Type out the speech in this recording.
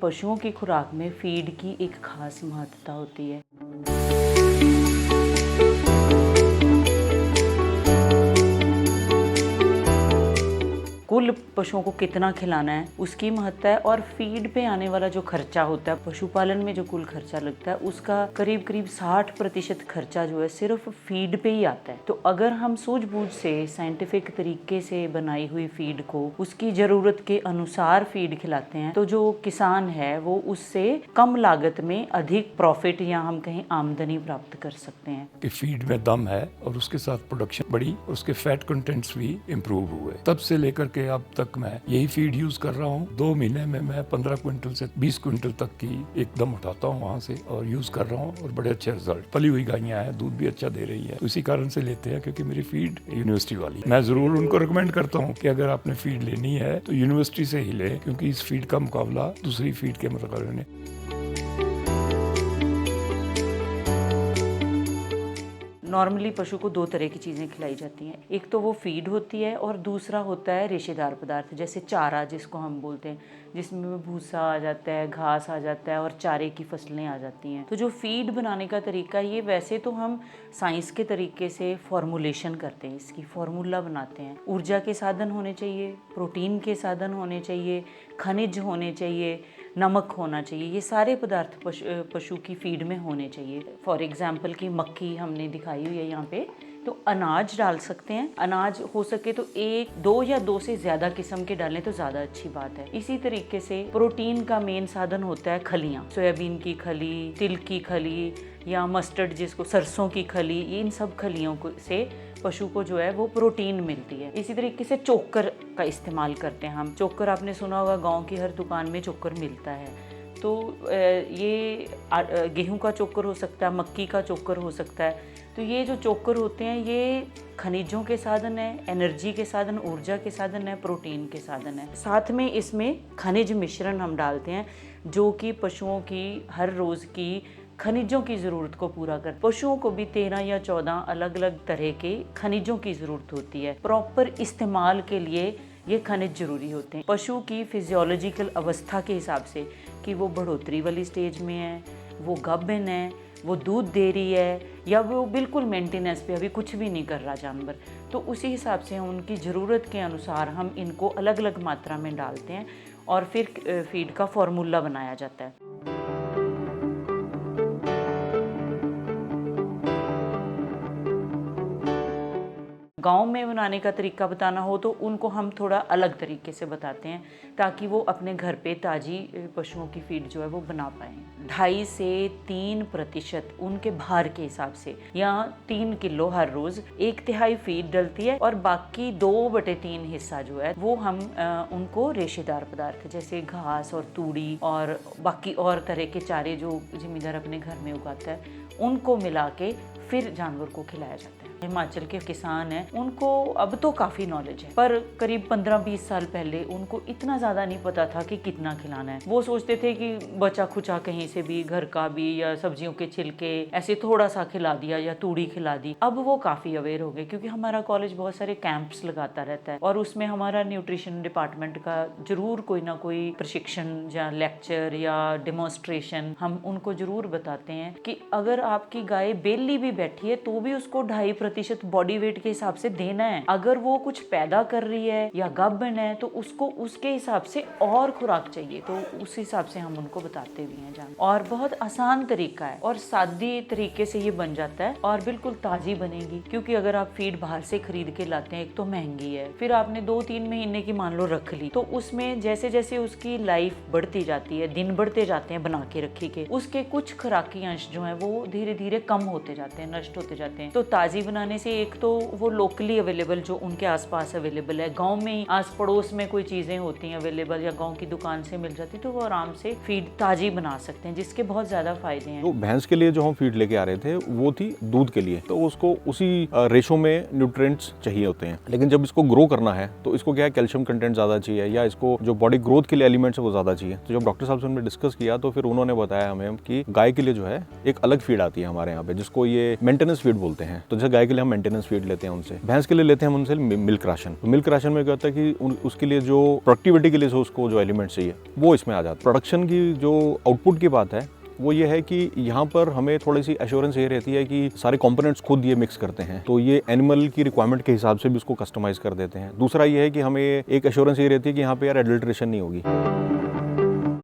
पशुओं की खुराक में फीड की एक खास महत्ता होती है। कुल पशुओं को कितना खिलाना है उसकी महत्ता है, और फीड पे आने वाला जो खर्चा होता है, पशुपालन में जो कुल खर्चा लगता है उसका करीब करीब 60% खर्चा जो है सिर्फ फीड पे ही आता है। तो अगर हम सूझबूझ से साइंटिफिक तरीके से बनाई हुई फीड को उसकी ज़रूरत के अनुसार फीड खिलाते हैं तो जो किसान है वो उससे कम लागत में अधिक प्रॉफिट या हम कहें आमदनी प्राप्त कर सकते हैं। कि फीड में दम है और उसके साथ प्रोडक्शन बढ़ी, उसके फैट कंटेंट्स भी इम्प्रूव हुए। तब से लेकर के अब तक मैं यही फीड यूज कर रहा हूँ। 2 महीने में मैं 15 क्विंटल से 20 क्विंटल तक की एकदम उठाता हूँ वहाँ से और यूज कर रहा हूँ, और बड़े अच्छे रिजल्ट। पली हुई गायियाँ हैं, दूध भी अच्छा दे रही है, इसी कारण से लेते हैं क्योंकि मेरी फीड यूनिवर्सिटी वाली। मैं जरूर उनको रिकमेंड करता हूँ कि अगर आपने फीड लेनी है तो यूनिवर्सिटी से ही लें, क्योंकि इस फीड का मुकाबला दूसरी फीड के मुकाबले में। नॉर्मली पशु को 2 तरह की चीज़ें खिलाई जाती हैं, एक तो वो फीड होती है और दूसरा होता है रेशेदार पदार्थ, जैसे चारा जिसको हम बोलते हैं, जिसमें भूसा आ जाता है, घास आ जाता है और चारे की फसलें आ जाती हैं। तो जो फीड बनाने का तरीका, ये वैसे तो हम साइंस के तरीके से फॉर्मुलेशन करते हैं, इसकी फॉर्मूला बनाते हैं। ऊर्जा के साधन होने चाहिए, प्रोटीन के साधन होने चाहिए, खनिज होने चाहिए, नमक होना चाहिए, ये सारे पदार्थ पशु की फीड में होने चाहिए। फॉर एग्जाम्पल की मक्की हमने दिखाई हुई है यहाँ पे, तो अनाज डाल सकते हैं। अनाज हो सके तो 1, 2 या 2 से ज़्यादा किस्म के डालें तो ज़्यादा अच्छी बात है। इसी तरीके से प्रोटीन का मेन साधन होता है खलियाँ, सोयाबीन की खली, तिल की खली या मस्टर्ड जिसको सरसों की खली, इन सब खलियों से पशु को जो है वो प्रोटीन मिलती है। इसी तरीके से चोकर का इस्तेमाल करते हैं हम। चोकर आपने सुना होगा, गांव की हर दुकान में चोकर मिलता है। तो ये गेहूं का चोकर हो सकता है, मक्की का चोकर हो सकता है। तो ये जो चोकर होते हैं ये खनिजों के साधन है, एनर्जी के साधन, ऊर्जा के साधन है, प्रोटीन के साधन है। साथ में इसमें खनिज मिश्रण हम डालते हैं जो कि पशुओं की हर रोज़ की खनिजों की ज़रूरत को पूरा कर। पशुओं को भी 13 या 14 अलग अलग तरह के खनिजों की ज़रूरत होती है। प्रॉपर इस्तेमाल के लिए ये खनिज जरूरी होते हैं। पशु की फिजियोलॉजिकल अवस्था के हिसाब से कि वो बढ़ोतरी वाली स्टेज में है, वो गाभिन है, वो दूध दे रही है, या वो बिल्कुल मेंटेनेंस पे अभी कुछ भी नहीं कर रहा जानवर, तो उसी हिसाब से हम उनकी ज़रूरत के अनुसार हम इनको अलग अलग मात्रा में डालते हैं और फिर फीड का फॉर्मूला बनाया जाता है। गांव में बनाने का तरीका बताना हो तो उनको हम थोड़ा अलग तरीके से बताते हैं ताकि वो अपने घर पे ताज़ी पशुओं की फीड जो है वो बना पाएँ। 2.5 से 3% उनके भार के हिसाब से, या 3 किलो हर रोज़ 1/3 फीड डलती है, और बाकी 2/3 हिस्सा जो है वो हम उनको रेशेदार पदार्थ जैसे घास और तूड़ी और बाकी और तरह के चारे जो जिम्मेदार अपने घर में उगाता है उनको मिला के फिर जानवर को खिलाया जाता है। हिमाचल के किसान हैं, उनको अब तो काफ़ी नॉलेज है, पर करीब 15-20 साल पहले उनको इतना ज़्यादा नहीं पता था कि कितना खिलाना है। वो सोचते थे कि बचा खुचा कहीं से भी, घर का भी या सब्जियों के छिलके ऐसे थोड़ा सा खिला दिया या तूड़ी खिला दी। अब वो काफ़ी अवेयर हो गए क्योंकि हमारा कॉलेज बहुत सारे कैंप्स लगाता रहता है और उसमें हमारा न्यूट्रिशन डिपार्टमेंट का जरूर कोई ना कोई प्रशिक्षण या लेक्चर या डेमोन्स्ट्रेशन हम उनको जरूर बताते हैं कि अगर आपकी गाय बेली भी बैठी है तो भी उसको 2.5% बॉडी वेट के हिसाब से देना है। अगर वो कुछ पैदा कर रही है या गाभिन है तो उसको उसके हिसाब से और खुराक चाहिए, तो उस हिसाब से हम उनको बताते भी हैं जान। और बहुत आसान तरीका है और सादी तरीके से ये बन जाता है और बिल्कुल ताज़ी बनेगी, क्योंकि अगर आप फीड बाहर से खरीद के लाते हैं एक तो महंगी है, फिर आपने 2-3 महीने की मान लो रख ली, तो उसमें जैसे जैसे उसकी लाइफ बढ़ती जाती है, दिन बढ़ते जाते हैं बना के रखी के, उसके कुछ खुराकी अंश जो है वो धीरे धीरे कम होते जाते हैं, नष्ट होते जाते हैं। तो ताज़ी बनाने से एक तो वो लोकली अवेलेबल जो उनके आसपास अवेलेबल है, गांव में आस पड़ोस में कोई चीज़ें होती हैं अवेलेबल या गांव की दुकान से मिल जाती, तो वो आराम से फीड ताज़ी बना सकते हैं, जिसके बहुत ज़्यादा फायदे हैं। तो भैंस के लिए जो हम फीड लेके आ रहे थे वो थी दूध के लिए, तो उसको उसी रेशो में न्यूट्रिएंट्स चाहिए होते हैं। लेकिन जब इसको ग्रो करना है तो इसको क्या है, कैल्शियम कंटेंट ज़्यादा चाहिए या इसको जो बॉडी ग्रोथ के लिए एलिमेंट्स है वो ज़्यादा चाहिए। तो जब डॉक्टर साहब से हमने डिस्कस किया तो फिर उन्होंने बताया हमें कि गाय के लिए जो है एक अलग फीड आती है हमारे यहाँ पे, जिसको ये मेंटेनेंस फीड बोलते हैं। तो जैसे गाय के लिए हम मेंटेनेंस फीड लेते हैं उनसे, भैंस के लिए लेते हैं हम उनसे मिल्क राशन। तो मिल्क राशन में क्या होता है कि उसके लिए जो प्रोडक्टिविटी के लिए उसको जो एलिमेंट्स चाहिए वो इसमें आ जाता है। प्रोडक्शन की जो आउटपुट की बात है वो ये है कि यहाँ पर हमें थोड़ी सी एश्योरेंस ये रहती है कि सारे कंपोनेंट्स खुद ये मिक्स करते हैं, तो ये एनिमल की रिक्वायरमेंट के हिसाब से भी उसको कस्टमाइज कर देते हैं। दूसरा ये है कि हमें एक एश्योरेंस ये रहती है कि यहाँ पे यार एडल्ट्रेशन नहीं होगी।